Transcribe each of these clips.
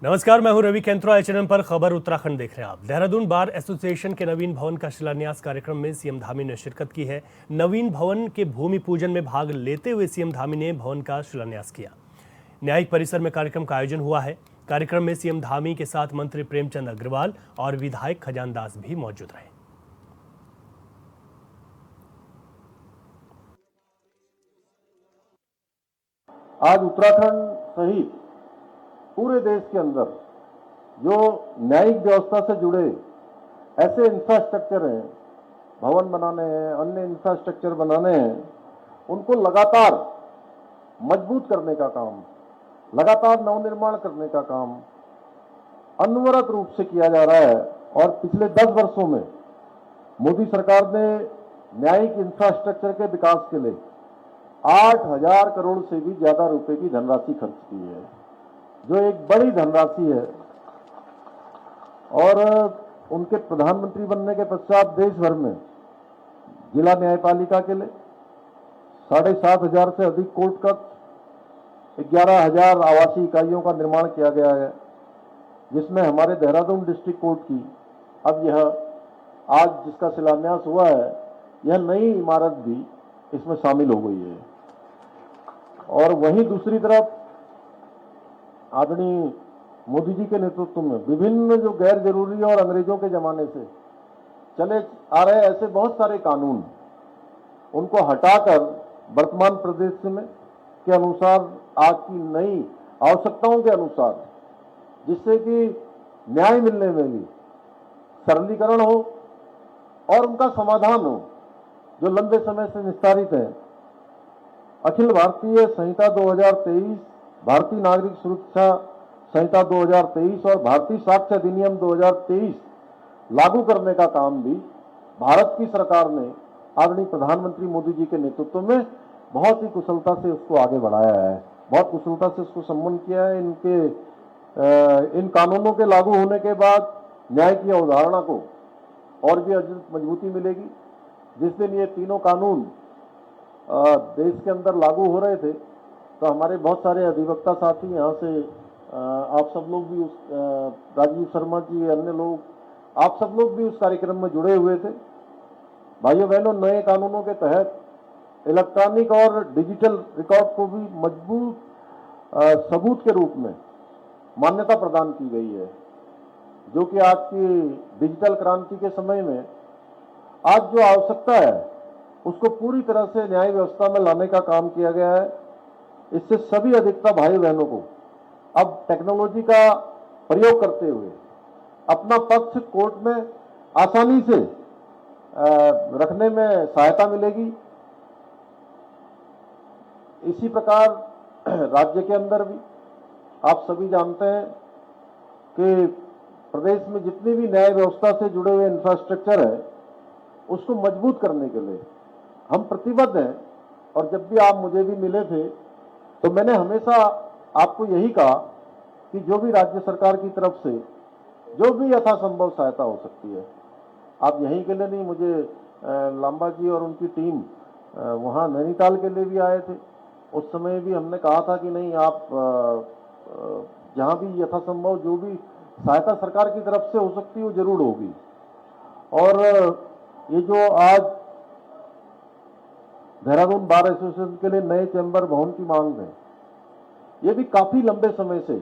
नमस्कार, मैं हूं रवि कैंथ्रा। एचएनएम पर खबर उत्तराखंड देख रहे हैं आप। देहरादून बार एसोसिएशन के नवीन भवन का शिलान्यास कार्यक्रम में सीएम धामी ने शिरकत की है। नवीन भवन के भूमि पूजन में भाग लेते हुए सीएम धामी ने भवन का शिलान्यास किया। न्यायिक परिसर में कार्यक्रम का आयोजन हुआ है। कार्यक्रम में सीएम धामी के साथ मंत्री प्रेमचंद अग्रवाल और विधायक खजानदास भी मौजूद रहे। आज उत्तराखंड सहित पूरे देश के अंदर जो न्यायिक व्यवस्था से जुड़े ऐसे इंफ्रास्ट्रक्चर हैं, भवन बनाने हैं, अन्य इंफ्रास्ट्रक्चर बनाने हैं, उनको लगातार मजबूत करने का काम, लगातार नवनिर्माण करने का काम अनवरत रूप से किया जा रहा है। और पिछले 10 वर्षों में मोदी सरकार ने न्यायिक इंफ्रास्ट्रक्चर के विकास के लिए 8,000 करोड़ से भी ज्यादा रुपए की धनराशि खर्च की है, जो एक बड़ी धनराशि है। और उनके प्रधानमंत्री बनने के पश्चात देश भर में जिला न्यायपालिका के लिए 7,500 से अधिक कोर्ट कक्ष, 11,000 आवासीय इकाइयों का निर्माण किया गया है, जिसमें हमारे देहरादून डिस्ट्रिक्ट कोर्ट की अब यह आज जिसका शिलान्यास हुआ है, यह नई इमारत भी इसमें शामिल हो गई है। और वहीं दूसरी तरफ आदरणीय मोदी जी के नेतृत्व में विभिन्न जो गैर जरूरी और अंग्रेजों के जमाने से चले आ रहे ऐसे बहुत सारे कानून, उनको हटाकर वर्तमान परिदृश्य में के अनुसार, आज की नई आवश्यकताओं के अनुसार, जिससे कि न्याय मिलने में भी सरलीकरण हो और उनका समाधान हो जो लंबे समय से निस्तारित है। अखिल भारतीय संहिता 2023, भारतीय नागरिक सुरक्षा संहिता 2023 और भारतीय साक्ष्य अधिनियम 2023 लागू करने का काम भी भारत की सरकार ने आदरणीय प्रधानमंत्री मोदी जी के नेतृत्व में बहुत ही कुशलता से उसको आगे बढ़ाया है, बहुत कुशलता से उसको सम्पन्न किया है। इन कानूनों के लागू होने के बाद न्याय की अवधारणा को और भी अधिक मजबूती मिलेगी। जिस दिन ये तीनों कानून देश के अंदर लागू हो रहे थे, तो हमारे बहुत सारे अधिवक्ता साथी यहाँ से, आप सब लोग भी राजीव शर्मा जी, अन्य लोग, आप सब लोग भी उस कार्यक्रम में जुड़े हुए थे। भाइयों बहनों, नए कानूनों के तहत इलेक्ट्रॉनिक और डिजिटल रिकॉर्ड को भी मजबूत सबूत के रूप में मान्यता प्रदान की गई है, जो कि आज की डिजिटल क्रांति के समय में आज जो आवश्यकता है उसको पूरी तरह से न्याय व्यवस्था में लाने का काम किया गया है। इससे सभी अधिवक्ता भाई बहनों को अब टेक्नोलॉजी का प्रयोग करते हुए अपना पक्ष कोर्ट में आसानी से रखने में सहायता मिलेगी। इसी प्रकार राज्य के अंदर भी आप सभी जानते हैं कि प्रदेश में जितनी भी न्याय व्यवस्था से जुड़े हुए इंफ्रास्ट्रक्चर है, उसको मजबूत करने के लिए हम प्रतिबद्ध हैं। और जब भी आप मुझे भी मिले थे, तो मैंने हमेशा आपको यही कहा कि जो भी राज्य सरकार की तरफ से जो भी यथासंभव सहायता हो सकती है, आप यहीं के लिए नहीं, मुझे लांबा जी और उनकी टीम वहाँ नैनीताल के लिए भी आए थे, उस समय भी हमने कहा था कि नहीं, आप जहाँ भी यथासंभव जो भी सहायता सरकार की तरफ से हो सकती है वो जरूर होगी। और ये जो आज देहरादून बार एसोसिएशन के लिए नए चैम्बर भवन की मांग है, ये भी काफी लंबे समय से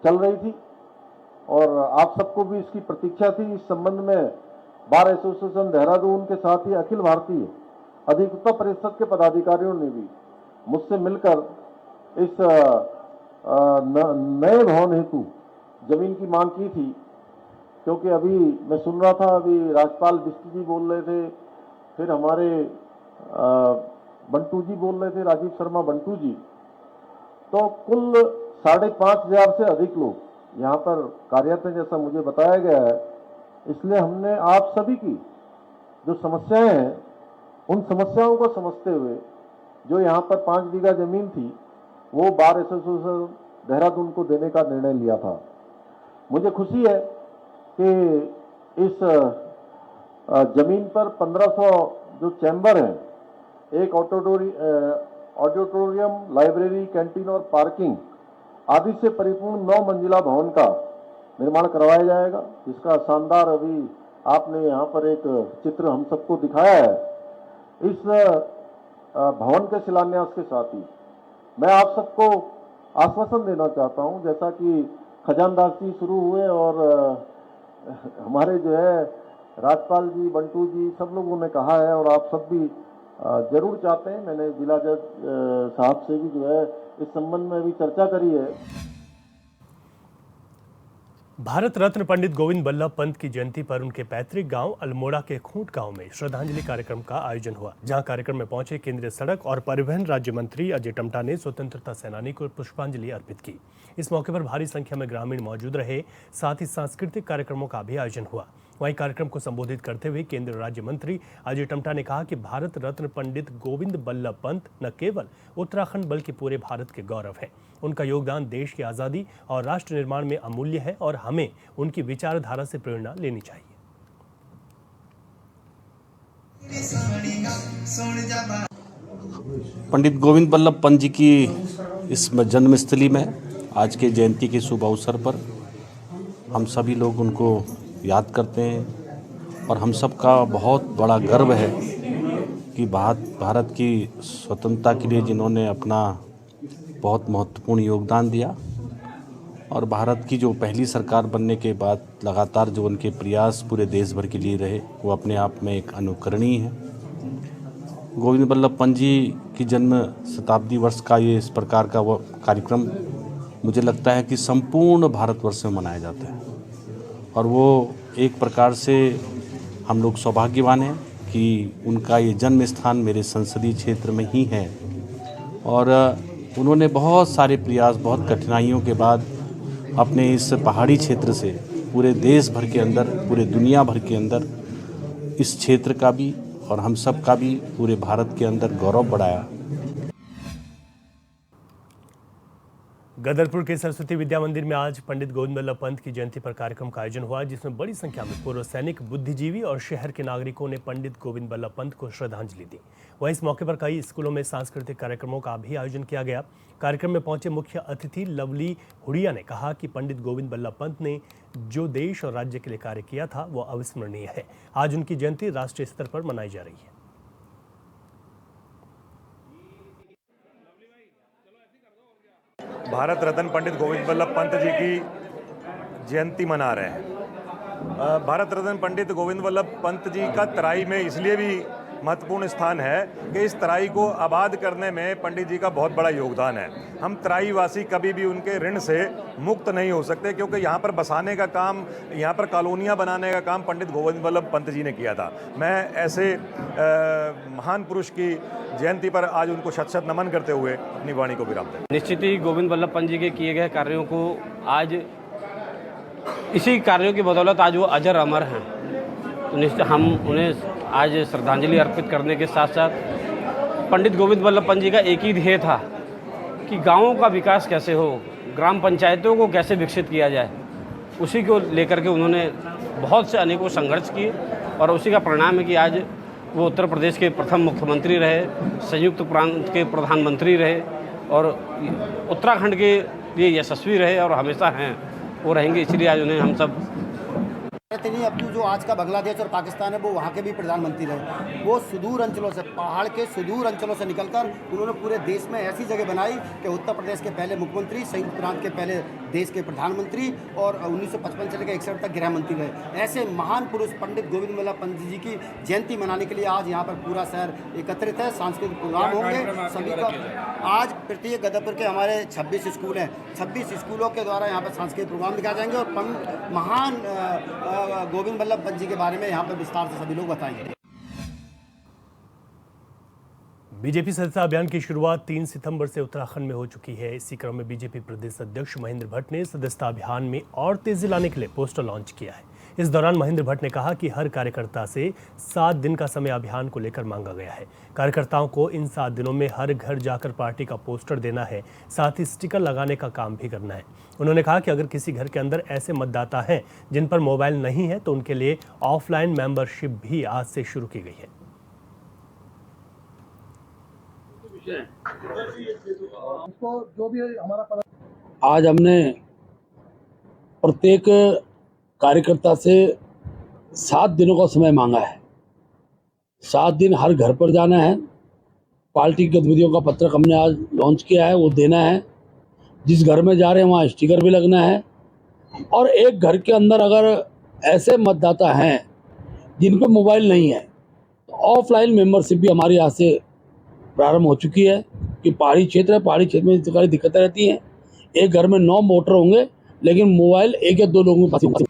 चल रही थी और आप सबको भी इसकी प्रतीक्षा थी। इस संबंध में बार एसोसिएशन देहरादून के साथ ही अखिल भारतीय अधिवक्ता परिषद के पदाधिकारियों ने भी मुझसे मिलकर इस नए भवन हेतु जमीन की मांग की थी। क्योंकि अभी मैं सुन रहा था, अभी राज्यपाल बिष्ट जी बोल रहे थे, फिर हमारे बंटू जी बोल रहे थे, राजीव शर्मा बंटू जी, तो कुल 5,500 से अधिक लोग यहाँ पर कार्यरत हैं, जैसा मुझे बताया गया है। इसलिए हमने आप सभी की जो समस्याएं हैं, उन समस्याओं को समझते हुए जो यहाँ पर 5 बीघा जमीन थी, वो बार एसोसिएशन देहरादून को देने का निर्णय लिया था। मुझे खुशी है कि इस जमीन पर 1500 जो चैम्बर हैं, एक ऑडिटोरियम, लाइब्रेरी, कैंटीन और पार्किंग आदि से परिपूर्ण 9 मंजिला भवन का निर्माण करवाया जाएगा, जिसका शानदार अभी आपने यहाँ पर एक चित्र हम सबको दिखाया है। इस भवन के शिलान्यास के साथ ही मैं आप सबको आश्वासन देना चाहता हूँ, जैसा कि खजानदास जी शुरू हुए और हमारे जो है राजपाल जी, बंटू जी, सब लोगों ने कहा है और आप सब भी जरूर चाहते हैं। मैंने जिला जज साहब से भी जो है इस संबंध में भी चर्चा करी है। भारत रत्न पंडित गोविंद बल्लभ पंत की जयंती पर उनके पैतृक गांव अल्मोड़ा के खूंट गांव में श्रद्धांजलि कार्यक्रम का आयोजन हुआ, जहां कार्यक्रम में पहुंचे केंद्रीय सड़क और परिवहन राज्य मंत्री अजय टम्टा ने स्वतंत्रता सेनानी को पुष्पांजलि अर्पित की। इस मौके पर भारी संख्या में ग्रामीण मौजूद रहे, साथ ही सांस्कृतिक कार्यक्रमों का भी आयोजन हुआ। वहीं कार्यक्रम को संबोधित करते हुए केंद्रीय राज्य मंत्री अजय टम्टा ने कहा कि भारत रत्न पंडित गोविंद बल्लभ पंत न केवल उत्तराखंड बल्कि पूरे भारत के गौरव है। उनका योगदान देश की आज़ादी और राष्ट्र निर्माण में अमूल्य है और हमें उनकी विचारधारा से प्रेरणा लेनी चाहिए। पंडित गोविंद बल्लभ पंत जी की इस जन्मस्थली में आज के जयंती के शुभ अवसर पर हम सभी लोग उनको याद करते हैं और हम सब का बहुत बड़ा गर्व है कि भारत की स्वतंत्रता के लिए जिन्होंने अपना बहुत महत्वपूर्ण योगदान दिया और भारत की जो पहली सरकार बनने के बाद लगातार जो उनके प्रयास पूरे देश भर के लिए रहे, वो अपने आप में एक अनुकरणीय है। गोविंद बल्लभ पंत जी की जन्म शताब्दी वर्ष का ये इस प्रकार का वो कार्यक्रम मुझे लगता है कि संपूर्ण भारतवर्ष में मनाया जाता है और वो एक प्रकार से हम लोग सौभाग्यवान हैं कि उनका ये जन्म स्थान मेरे संसदीय क्षेत्र में ही है और उन्होंने बहुत सारे प्रयास, बहुत कठिनाइयों के बाद अपने इस पहाड़ी क्षेत्र से पूरे देश भर के अंदर, पूरे दुनिया भर के अंदर इस क्षेत्र का भी और हम सब का भी पूरे भारत के अंदर गौरव बढ़ाया। गदरपुर के सरस्वती विद्या मंदिर में आज पंडित गोविंद बल्लभ पंत की जयंती पर कार्यक्रम का आयोजन हुआ, जिसमें बड़ी संख्या में पूर्व सैनिक, बुद्धिजीवी और शहर के नागरिकों ने पंडित गोविंद बल्लभ पंत को श्रद्धांजलि दी। वहीं इस मौके पर कई स्कूलों में सांस्कृतिक कार्यक्रमों का भी आयोजन किया गया। कार्यक्रम में पहुंचे मुख्य अतिथि लवली हुड़िया ने कहा कि पंडित गोविंद बल्लभ पंत ने जो देश और राज्य के लिए कार्य किया था वो अविस्मरणीय है। आज उनकी जयंती राष्ट्रीय स्तर पर मनाई जा रही है। भारत रत्न पंडित गोविंद बल्लभ पंत जी की जयंती मना रहे हैं। भारत रत्न पंडित गोविंद बल्लभ पंत जी का तराई में इसलिए भी महत्वपूर्ण स्थान है कि इस तराई को आबाद करने में पंडित जी का बहुत बड़ा योगदान है। हम तराई वासी कभी भी उनके ऋण से मुक्त नहीं हो सकते, क्योंकि यहाँ पर बसाने का काम, यहाँ पर कॉलोनियाँ बनाने का काम पंडित गोविंद बल्लभ पंत जी ने किया था। मैं ऐसे महान पुरुष की जयंती पर आज उनको शत शत नमन करते हुए अपनी वाणी को विराम दें। निश्चित ही गोविंद बल्लभ पंत जी के किए गए कार्यों को आज इसी कार्यों की बदौलत आज वो अजर अमर हैं। तो निश्चित हम उन्हें आज श्रद्धांजलि अर्पित करने के साथ साथ पंडित गोविंद बल्लभ पंत जी का एक ही ध्येय था कि गाँवों का विकास कैसे हो, ग्राम पंचायतों को कैसे विकसित किया जाए, उसी को लेकर के उन्होंने बहुत से अनेकों संघर्ष किए और उसी का परिणाम है कि आज वो उत्तर प्रदेश के प्रथम मुख्यमंत्री रहे, संयुक्त प्रांत के प्रधानमंत्री रहे और उत्तराखंड के लिए यशस्वी रहे और हमेशा हैं, वो रहेंगे। इसलिए आज उन्हें हम सब नहीं, अब जो आज का बांग्लादेश और पाकिस्तान है वो वहाँ के भी प्रधानमंत्री रहे। वो सुदूर अंचलों से, पहाड़ के सुदूर अंचलों से निकलकर उन्होंने पूरे देश में ऐसी जगह बनाई कि उत्तर प्रदेश के पहले मुख्यमंत्री, संयुक्त प्रांत के पहले देश के प्रधानमंत्री और 1955 से लेकर 61 तक गृह मंत्री रहे। ऐसे महान पुरुष पंडित गोविंद बल्लभ पंत जी की जयंती मनाने के लिए आज यहाँ पर पूरा शहर एकत्रित है। सांस्कृतिक प्रोग्राम होंगे सभी का। आज प्रत्येक गदरपुर के हमारे 26 स्कूल हैं, 26 स्कूलों के द्वारा यहाँ पर सांस्कृतिक प्रोग्राम दिखाए जाएंगे और महान गोविंद बल्लभ पंत जी के बारे में यहाँ पर विस्तार से सभी लोग बताएंगे। बीजेपी सदस्यता अभियान की शुरुआत 3 सितंबर से उत्तराखंड में हो चुकी है। इसी क्रम में बीजेपी प्रदेश अध्यक्ष महेंद्र भट्ट ने सदस्यता अभियान में और तेजी लाने के लिए पोस्टर लॉन्च किया है। इस दौरान महेंद्र भट्ट ने कहा कि हर कार्यकर्ता से 7 दिन का समय अभियान को लेकर मांगा गया है। कार्यकर्ताओं को इन 7 दिनों में हर घर जाकर पार्टी का पोस्टर देना है, साथ ही स्टिकर लगाने का काम भी करना है। उन्होंने कहा कि अगर किसी घर के अंदर ऐसे मतदाता हैं जिन पर मोबाइल नहीं है तो उनके लिए ऑफलाइन मेंबरशिप भी आज से शुरू की गई है। जो भी हमारा आज हमने प्रत्येक कार्यकर्ता से 7 दिनों का समय मांगा है। 7 दिन हर घर पर जाना है। पार्टी की गतिविधियों का पत्रक हमने आज लॉन्च किया है, वो देना है। जिस घर में जा रहे हैं वहाँ स्टिकर भी लगना है। और एक घर के अंदर अगर ऐसे मतदाता हैं जिन पर मोबाइल नहीं है तो ऑफलाइन मेंबरशिप भी हमारी यहाँ से प्रारंभ हो चुकी है। कि पहाड़ी क्षेत्र है, पहाड़ी क्षेत्र में इस प्रकार की दिक्कतें रहती हैं। एक घर में 9 वोटर होंगे लेकिन मोबाइल 1 या 2 लोगों के पास होगा।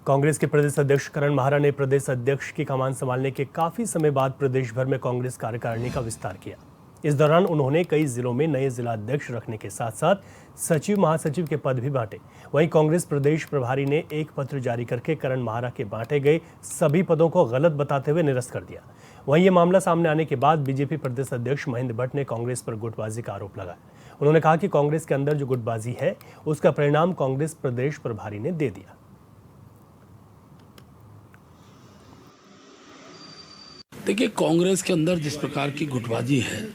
कांग्रेस के प्रदेश अध्यक्ष करण माहरा ने प्रदेश अध्यक्ष की कमान संभालने के काफी समय बाद प्रदेश भर में कांग्रेस कार्यकारिणी का विस्तार किया। इस दौरान उन्होंने कई जिलों में नए जिला अध्यक्ष रखने के साथ साथ सचिव महासचिव के पद भी बांटे। वहीं कांग्रेस प्रदेश प्रभारी ने एक पत्र जारी करके करण माहरा के बांटे गए सभी पदों को गलत बताते हुए निरस्त कर दिया। वहीं ये मामला सामने आने के बाद बीजेपी प्रदेश अध्यक्ष महेंद्र भट्ट ने कांग्रेस पर गुटबाजी का आरोप लगाया। उन्होंने कहा कि कांग्रेस के अंदर जो गुटबाजी है उसका परिणाम कांग्रेस प्रदेश प्रभारी ने दे दिया। देखिए, कांग्रेस के अंदर जिस प्रकार की गुटबाजी है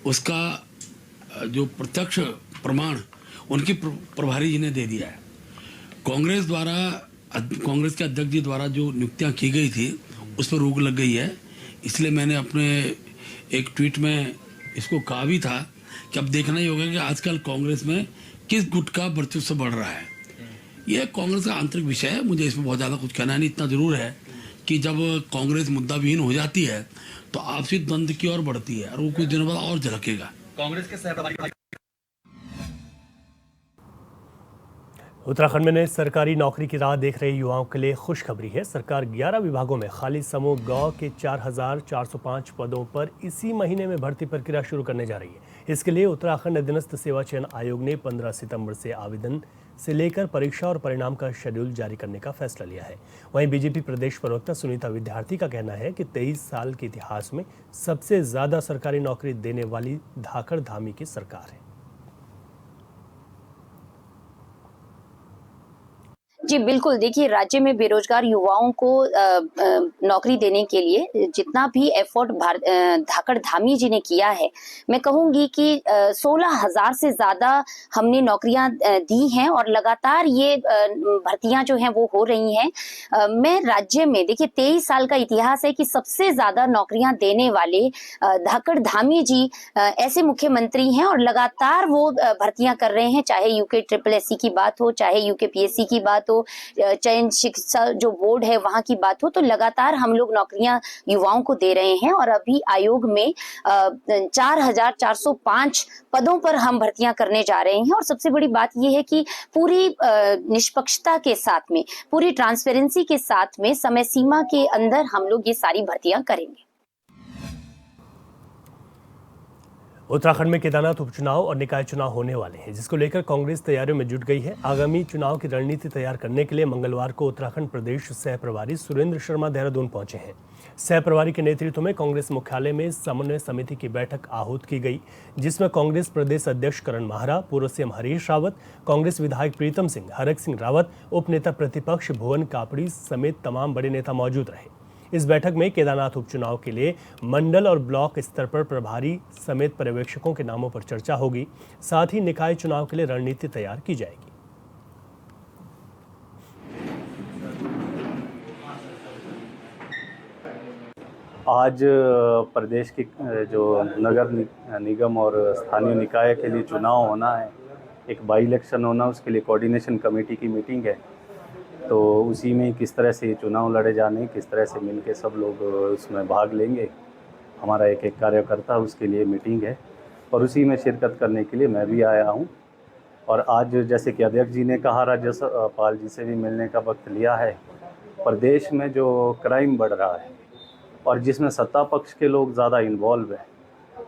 उसका जो प्रत्यक्ष प्रमाण उनकी प्रभारी जी ने दे दिया है। कांग्रेस के अध्यक्ष जी द्वारा जो नियुक्तियां की गई थी उस पर रोक लग गई है। इसलिए मैंने अपने एक ट्वीट में इसको कहा भी था कि अब देखना ही होगा कि आजकल कांग्रेस में किस गुट का वर्चस्व बढ़ रहा है। यह कांग्रेस का आंतरिक विषय है, मुझे इसमें बहुत ज़्यादा कुछ कहना नहीं। इतना जरूर है कि जब कांग्रेस मुद्दा विहीन हो जाती है तो आपसी द्वंद्व की ओर बढ़ती है और वो कुछ दिनों बाद और झलकेगा। कांग्रेस के सहप्रभारी उत्तराखंड में नए सरकारी नौकरी की राह देख रहे युवाओं के लिए खुशखबरी है। सरकार 11 विभागों में खाली समूह ग के 4,405 पदों पर इसी महीने में भर्ती प्रक्रिया शुरू करने जा रही है। इसके लिए उत्तराखंड अधीनस्थ सेवा चयन आयोग ने 15 सितंबर से आवेदन से लेकर परीक्षा और परिणाम का शेड्यूल जारी करने का फैसला लिया है। वहीं बीजेपी प्रदेश प्रवक्ता सुनीता विद्यार्थी का कहना है कि 23 साल के इतिहास में सबसे ज्यादा सरकारी नौकरी देने वाली धाकड़ धामी की सरकार है। जी बिल्कुल, देखिए राज्य में बेरोजगार युवाओं को नौकरी देने के लिए जितना भी एफर्ट धाकड़ धामी जी ने किया है, मैं कहूंगी कि 16,000 से ज्यादा हमने नौकरियां दी हैं और लगातार ये भर्तियां जो हैं वो हो रही हैं। मैं राज्य में देखिए 23 साल का इतिहास है कि सबसे ज्यादा नौकरियां देने वाले धाकड़ धामी जी ऐसे मुख्यमंत्री हैं और लगातार वो भर्तियां कर रहे हैं, चाहे यूके SSSC की बात हो, चाहे यूके PSC की बात हो, चयन शिक्षा जो बोर्ड है वहां की बात हो, तो लगातार हम लोग नौकरियां युवाओं को दे रहे हैं। और अभी आयोग में 4,405 पदों पर हम भर्तियां करने जा रहे हैं। और सबसे बड़ी बात यह है कि पूरी निष्पक्षता के साथ में, पूरी ट्रांसपेरेंसी के साथ में, समय सीमा के अंदर हम लोग ये सारी भर्तियां करेंगे। उत्तराखंड में केदारनाथ उपचुनाव और निकाय चुनाव होने वाले हैं, जिसको लेकर कांग्रेस तैयारियों में जुट गई है। आगामी चुनाव की रणनीति तैयार करने के लिए मंगलवार को उत्तराखंड प्रदेश सह प्रभारी सुरेंद्र शर्मा देहरादून पहुंचे हैं। सह प्रभारी के नेतृत्व में कांग्रेस मुख्यालय में समन्वय समिति की बैठक आहूत की गई, जिसमें कांग्रेस प्रदेश अध्यक्ष करण माहरा, पूर्व सीएम हरीश रावत, कांग्रेस विधायक प्रीतम सिंह, हरक सिंह रावत, उप नेता प्रतिपक्ष भुवन कापड़ी समेत तमाम बड़े नेता मौजूद रहे। इस बैठक में केदारनाथ उपचुनाव के लिए मंडल और ब्लॉक स्तर पर प्रभारी समेत पर्यवेक्षकों के नामों पर चर्चा होगी। साथ ही निकाय चुनाव के लिए रणनीति तैयार की जाएगी। आज प्रदेश की जो नगर निगम और स्थानीय निकाय के लिए चुनाव होना है, एक बाई इलेक्शन होना, उसके लिए कोऑर्डिनेशन कमेटी की मीटिंग है। तो उसी में किस तरह से चुनाव लड़े जाने, किस तरह से मिलके सब लोग उसमें भाग लेंगे, हमारा एक एक कार्यकर्ता उसके लिए मीटिंग है और उसी में शिरकत करने के लिए मैं भी आया हूं। और आज जैसे कि अध्यक्ष जी ने कहा, राज्यपाल जी से भी मिलने का वक्त लिया है। प्रदेश में जो क्राइम बढ़ रहा है और जिसमें सत्ता पक्ष के लोग ज़्यादा इन्वॉल्व हैं,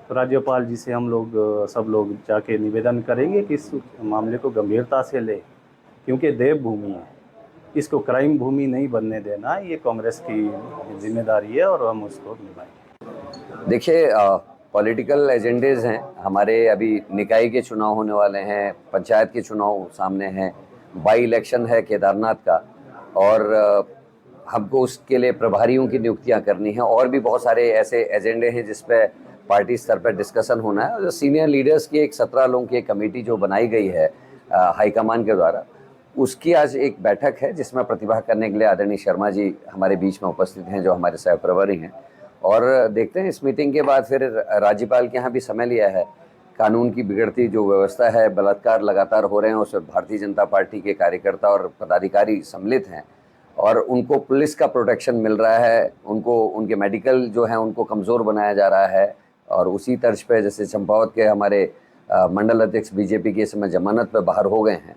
तो राज्यपाल जी से हम लोग सब लोग जाके निवेदन करेंगे कि इस मामले को गंभीरता से ले, क्योंकि देवभूमि है, इसको क्राइम भूमि नहीं बनने देना, ये कांग्रेस की जिम्मेदारी है और हम उसको निभाएंगे। देखिए, पॉलिटिकल एजेंडेज हैं हमारे। अभी निकाय के चुनाव होने वाले हैं, पंचायत के चुनाव सामने हैं, बाई इलेक्शन है केदारनाथ का, और हमको उसके लिए प्रभारियों की नियुक्तियां करनी है। और भी बहुत सारे ऐसे एजेंडे हैं जिस पे पार्टी स्तर पर डिस्कशन होना है। और जो सीनियर लीडर्स की एक 17 लोगों की एक कमेटी जो बनाई गई है हाईकमान के द्वारा, उसकी आज एक बैठक है जिसमें प्रतिभा करने के लिए आदरणीय शर्मा जी हमारे बीच में उपस्थित हैं, जो हमारे सह प्रभारी हैं। और देखते हैं इस मीटिंग के बाद फिर राज्यपाल के यहाँ भी समय लिया है। कानून की बिगड़ती जो व्यवस्था है, बलात्कार लगातार हो रहे हैं, उसमें भारतीय जनता पार्टी के कार्यकर्ता और पदाधिकारी सम्मिलित हैं और उनको पुलिस का प्रोटेक्शन मिल रहा है, उनको उनके मेडिकल जो है उनको कमज़ोर बनाया जा रहा है। और उसी तर्ज पे जैसे चंपावत के हमारे मंडल अध्यक्ष बीजेपी के समय जमानत पे बाहर हो गए हैं,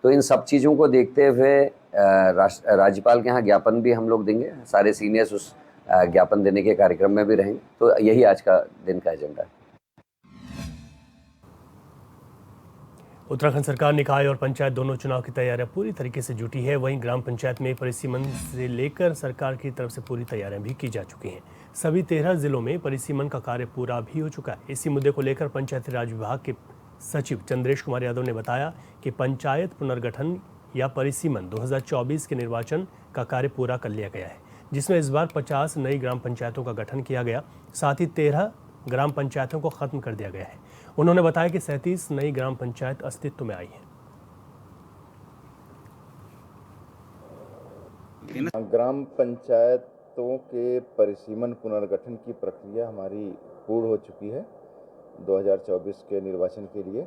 तो इन सब चीज़ों को देखते हुए राज्यपाल के यहाँ ज्ञापन भी हम लोग देंगे। सारे सीनियर्स उस ज्ञापन देने के कार्यक्रम में भी रहेंगे। तो यही आज का दिन का एजेंडा है। उत्तराखंड सरकार निकाय और पंचायत दोनों चुनाव की तैयारियां पूरी तरीके से जुटी है। वहीं ग्राम पंचायत में परिसीमन से लेकर सरकार की तरफ से पूरी तैयारियां भी की जा चुकी हैं। सभी 13 जिलों में परिसीमन का कार्य पूरा भी हो चुका है। इसी मुद्दे को लेकर पंचायती राज विभाग के सचिव चंद्रेश कुमार यादव ने बताया कि पंचायत पुनर्गठन या परिसीमन 2024 के निर्वाचन का कार्य पूरा कर लिया गया है, जिसमें इस बार 50 नई ग्राम पंचायतों का गठन किया गया। साथ ही 13 ग्राम पंचायतों को खत्म कर दिया गया है। उन्होंने बताया कि 37 नई ग्राम पंचायत अस्तित्व में आई हैं। ग्राम पंचायतों के परिसीमन पुनर्गठन की प्रक्रिया हमारी पूर्ण हो चुकी है 2024 के निर्वाचन के लिए।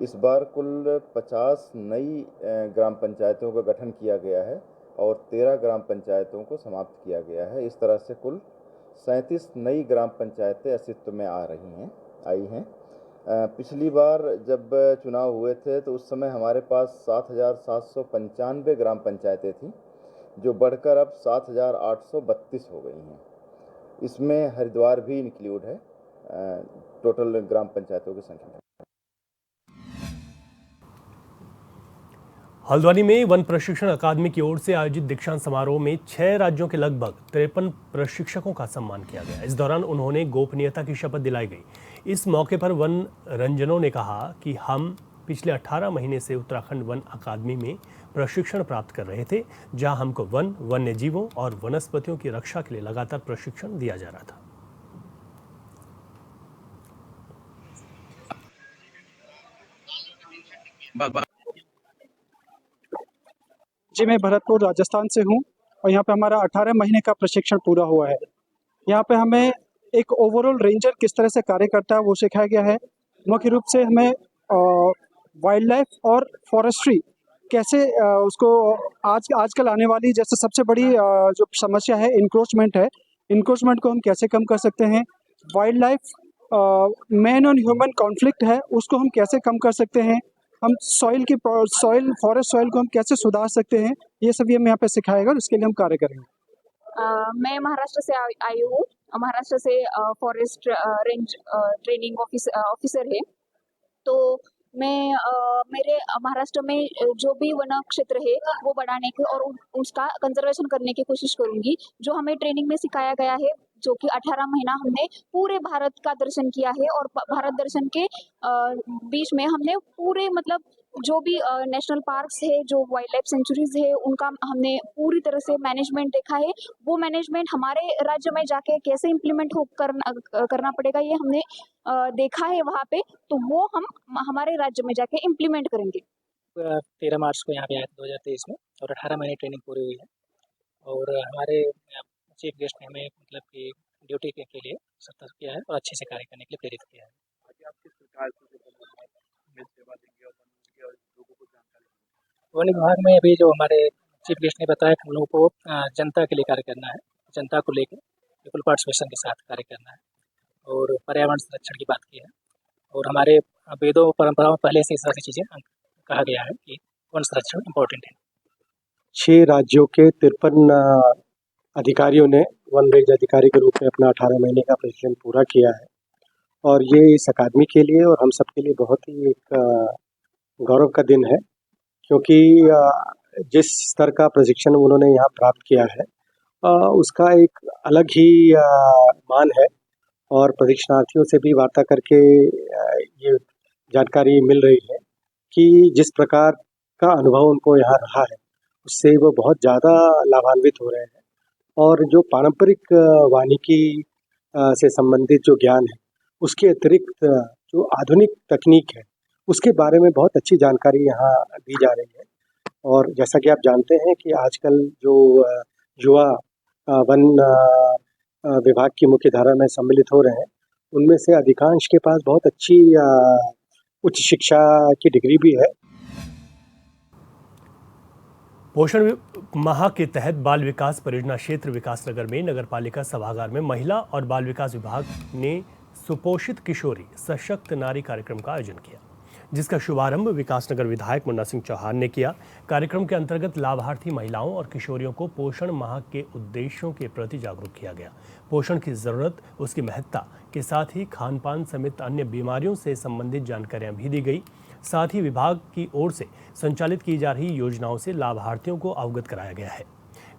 इस बार कुल 50 नई ग्राम पंचायतों का गठन किया गया है और 13 ग्राम पंचायतों को समाप्त किया गया है। इस तरह से कुल 37 नई ग्राम पंचायतें अस्तित्व में आई हैं। पिछली बार जब चुनाव हुए थे तो उस समय हमारे पास 7,795 ग्राम पंचायतें थीं, जो बढ़कर अब 7,832 हो गई हैं। इसमें हरिद्वार भी इंक्लूड है टोटल ग्राम पंचायतों की संख्या। हल्द्वानी में वन प्रशिक्षण अकादमी की ओर से आयोजित दीक्षांत समारोह में 6 राज्यों के लगभग 53 प्रशिक्षकों का सम्मान किया गया। इस दौरान उन्होंने गोपनीयता की शपथ दिलाई गई। इस मौके पर वन रंजनों ने कहा कि हम पिछले 18 महीने से उत्तराखंड वन अकादमी में प्रशिक्षण प्राप्त कर रहे थे, जहां हमको वन, वन्य जीवों और वनस्पतियों की रक्षा के लिए लगातार प्रशिक्षण दिया जा रहा था। जी, मैं भरतपुर राजस्थान से हूँ और यहाँ पे हमारा 18 महीने का प्रशिक्षण पूरा हुआ है। यहाँ पे हमें एक ओवरऑल रेंजर किस तरह से कार्य करता है वो सिखाया गया है। मुख्य रूप से हमें वाइल्ड लाइफ और फॉरेस्ट्री कैसे उसको आजकल आने वाली जैसे सबसे बड़ी जो समस्या है इंक्रोचमेंट है, इंक्रोचमेंट को हम कैसे कम कर सकते हैं। वाइल्ड लाइफ मैन और ह्यूमन कॉन्फ्लिक्ट है, उसको हम कैसे कम कर सकते हैं। हम फॉरेस्ट सॉइल को हम कैसे सुधार सकते हैं, ये सभी हमें यहाँ पे सिखाएगा और इसके लिए हम कार्य करेंगे। मैं महाराष्ट्र से आई हूँ। महाराष्ट्र से फॉरेस्ट रेंज ट्रेनिंग ऑफिसर है। तो मैं मेरे महाराष्ट्र में जो भी वन क्षेत्र है वो बढ़ाने की और उसका कंजर्वेशन करने की कोशिश करूंगी। जो हमें ट्रेनिंग में सिखाया गया है, जो कि 18 महीना हमने पूरे भारत का दर्शन किया है और भारत दर्शन के बीच में हमने पूरे मतलब जो भी नेशनल पार्क्स है, जो वाइल्ड लाइफ सेंचुरीज है, उनका हमने पूरी तरह से मैनेजमेंट देखा है। वो मैनेजमेंट हमारे राज्य में जाके कैसे इम्प्लीमेंट करना पड़ेगा, ये हमने देखा है वहाँ पे। तो वो हम हमारे राज्य में जाके इम्प्लीमेंट करेंगे। 13 मार्च को यहाँ पे आए थे 2023 में और 18 महीने ट्रेनिंग पूरी हुई है और हमारे चीफ गेस्ट ने हमें मतलब कि ड्यूटी के लिए सतर्क किया है और अच्छे से कार्य करने के लिए प्रेरित किया है। वन विभाग में अभी जो हमारे चीफ गेस्ट ने बताया कि हम लोगों को जनता के लिए कार्य करना है, जनता को लेकर बिल्कुल पार्टिसिपेशन के साथ कार्य करना है और पर्यावरण संरक्षण की बात की है। और हमारे वेदों परंपराओं में पहले से इस तरह की चीज़ें कहा गया है कि वन संरक्षण इम्पोर्टेंट है। 6 राज्यों के 53 अधिकारियों ने वन रेंज अधिकारी के रूप में अपना 18 महीने का प्रशिक्षण पूरा किया है और ये इस अकादमी के लिए और हम सब के लिए बहुत ही एक गौरव का दिन है, क्योंकि जिस स्तर का प्रशिक्षण उन्होंने यहाँ प्राप्त किया है उसका एक अलग ही मान है। और प्रशिक्षणार्थियों से भी वार्ता करके ये जानकारी मिल रही है कि जिस प्रकार का अनुभव उनको यहाँ रहा है उससे वो बहुत ज़्यादा लाभान्वित हो रहे हैं। और जो पारंपरिक वानिकी से संबंधित जो ज्ञान है उसके अतिरिक्त जो आधुनिक तकनीक है उसके बारे में बहुत अच्छी जानकारी यहाँ दी जा रही है। और जैसा कि आप जानते हैं कि आजकल जो युवा वन विभाग की मुख्य धारा में सम्मिलित हो रहे हैं, उनमें से अधिकांश के पास बहुत अच्छी उच्च शिक्षा की डिग्री भी है। पोषण माह के तहत बाल विकास परियोजना क्षेत्र विकासनगर में नगरपालिका सभागार में महिला और बाल विकास विभाग ने सुपोषित किशोरी सशक्त नारी कार्यक्रम का आयोजन किया, जिसका शुभारंभ विकासनगर विधायक मुन्ना सिंह चौहान ने किया। कार्यक्रम के अंतर्गत लाभार्थी महिलाओं और किशोरियों को पोषण माह के उद्देश्यों के प्रति जागरूक किया गया। पोषण की जरूरत, उसकी महत्ता के साथ ही खान पान समेत अन्य बीमारियों से संबंधित जानकारियां भी दी गई। साथ ही विभाग की ओर से संचालित की जा रही योजनाओं से लाभार्थियों को अवगत कराया गया है।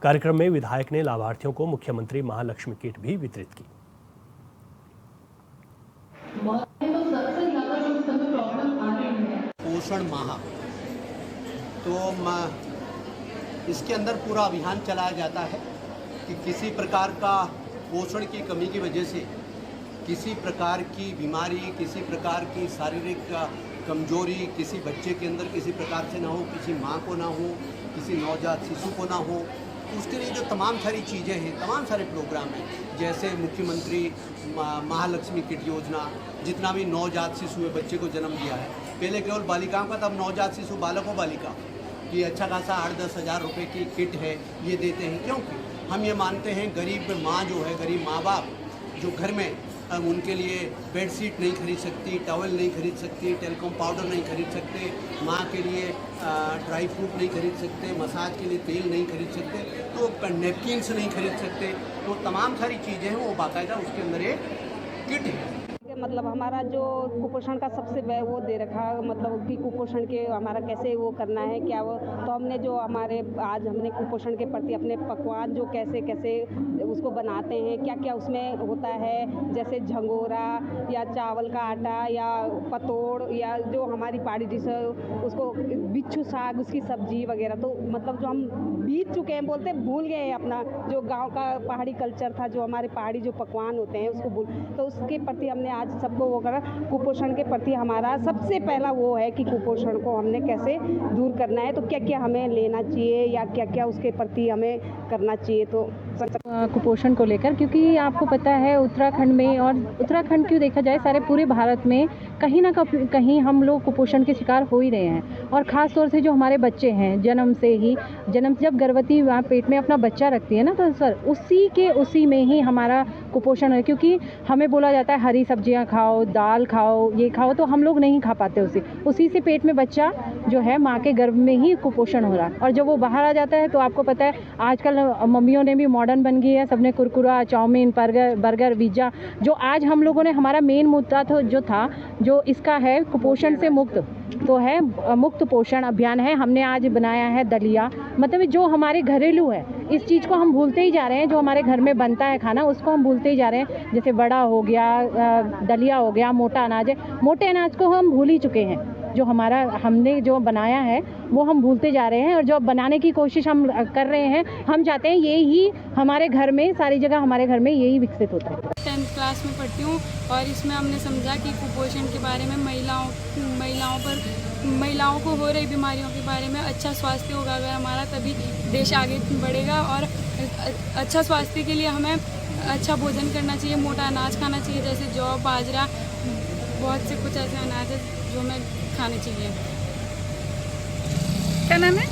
कार्यक्रम में विधायक ने लाभार्थियों को मुख्यमंत्री महालक्ष्मी किट भी वितरित की। पोषण माह तो इसके अंदर पूरा अभियान चलाया जाता है कि किसी प्रकार का पोषण की कमी की वजह से किसी प्रकार की बीमारी, किसी प्रकार की शारीरिक कमजोरी किसी बच्चे के अंदर किसी प्रकार से ना हो, किसी माँ को ना हो, किसी नवजात शिशु को ना हो। उसके लिए जो तमाम सारी चीज़ें हैं, तमाम सारे प्रोग्राम हैं, जैसे मुख्यमंत्री महालक्ष्मी किट योजना, जितना भी नवजात शिशु है, बच्चे को जन्म दिया है, पहले केवल बालिकाओं का, तब नवजात शिशु बालक और बालिका की अच्छा खासा 8-10 हज़ार रुपये की किट है, ये देते हैं। क्योंकि हम ये मानते हैं गरीब माँ जो है, गरीब माँ बाप जो घर में उनके लिए बेडशीट नहीं खरीद सकती, टॉवल नहीं खरीद सकती, टेलीकॉम पाउडर नहीं खरीद सकते, माँ के लिए ड्राई फ्रूट नहीं खरीद सकते, मसाज के लिए तेल नहीं खरीद सकते, तो नेपकिन्स नहीं खरीद सकते, तो तमाम सारी चीज़ें हैं वो बाकायदा उसके अंदर एक किट है। मतलब हमारा जो कुपोषण का सबसे वो दे रखा, मतलब कि कुपोषण के हमारा कैसे वो करना है क्या वो, तो हमने जो हमारे आज हमने कुपोषण के प्रति अपने पकवान जो कैसे कैसे उसको बनाते हैं, क्या क्या उसमें होता है, जैसे झंगोरा या चावल का आटा या पतोड़ या जो हमारी पहाड़ी डिश है उसको बिच्छू साग, उसकी सब्जी वगैरह, तो मतलब जो हम बीत चुके हैं, बोलते भूल गए हैं अपना जो गाँव का पहाड़ी कल्चर था, जो हमारे पहाड़ी जो पकवान होते हैं उसको भूल, तो उसके प्रति हमने आज सबको वो करा। कुपोषण के प्रति हमारा सबसे पहला वो है कि कुपोषण को हमने कैसे दूर करना है, तो क्या क्या हमें लेना चाहिए या क्या क्या उसके प्रति हमें करना चाहिए। तो कुपोषण को लेकर, क्योंकि आपको पता है उत्तराखंड में, और उत्तराखंड क्यों देखा जाए सारे पूरे भारत में कहीं ना कहीं हम लोग कुपोषण के शिकार हो ही रहे हैं। और ख़ास तौर से जो हमारे बच्चे हैं, जन्म जब गर्भवती वहाँ पेट में अपना बच्चा रखती है ना, तो सर उसी में ही हमारा कुपोषण है। क्योंकि हमें बोला जाता है हरी सब्जियां खाओ, दाल खाओ, ये खाओ, तो हम लोग नहीं खा पाते उसी से पेट में बच्चा जो है माँ के गर्भ में ही कुपोषण हो रहा है। और जब वो बाहर आ जाता है तो आपको पता है आजकल मम्मियों ने भी मॉडर्न बन गई है, सबने कुरकुरा, चाउमीन, बर्गर, पिज्ज़ा, जो आज हम लोगों ने हमारा मेन मुद्दा जो इसका है कुपोषण से मुक्त, तो है मुक्त पोषण अभियान है। हमने आज बनाया है दलिया, मतलब जो हमारे घरेलू है, इस चीज़ को हम भूलते ही जा रहे हैं। जो हमारे घर में बनता है खाना उसको हम भूलते ही जा रहे हैं। जैसे वड़ा हो गया, दलिया हो गया, मोटा अनाज है, मोटे अनाज को हम भूल ही चुके हैं। जो हमने जो बनाया है वो हम भूलते जा रहे हैं, और जो बनाने की कोशिश हम कर रहे हैं, हम चाहते हैं ये ही हमारे घर में, सारी जगह हमारे घर में यही विकसित होता है। 10th क्लास में पढ़ती हूँ और इसमें हमने समझा कि कुपोषण के बारे में महिलाओं को हो रही बीमारियों के बारे में अच्छा स्वास्थ्य होगा अगर हमारा, तभी देश आगे बढ़ेगा। और अच्छा स्वास्थ्य के लिए हमें अच्छा भोजन करना चाहिए, मोटा अनाज खाना चाहिए, जैसे जौ, बाजरा, बहुत से कुछ ऐसे अनाज है जो हमें खाने चाहिए। क्या नाम है?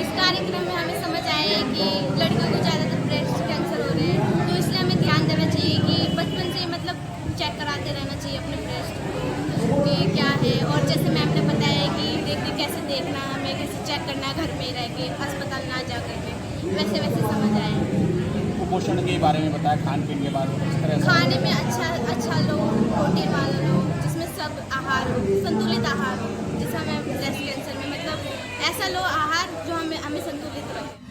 इस कार्यक्रम में हमें समझ आया है कि लड़कियों को ज़्यादातर ब्रेस्ट कैंसर हो रहे हैं, तो इसलिए हमें ध्यान देना चाहिए कि बचपन से मतलब चेक कराते रहना चाहिए अपने ब्रेस्ट कि क्या है। और जैसे मैम ने बताया कि देखिए कैसे देखना, हमें कैसे चेक करना है, घर में ही रह के, अस्पताल ना जा करके, वैसे समझ आए। कुपोषण के बारे में बताया, खान पीन के बारे में, किस तरह खाने में अच्छा लो, प्रोटीन वाला लो, जिसमें सब आहार हो, संतुलित आहार हो, जैसे हमें ब्रेस्ट कैंसर में मतलब ऐसा लो आहार जो हमें संतुलित रहे।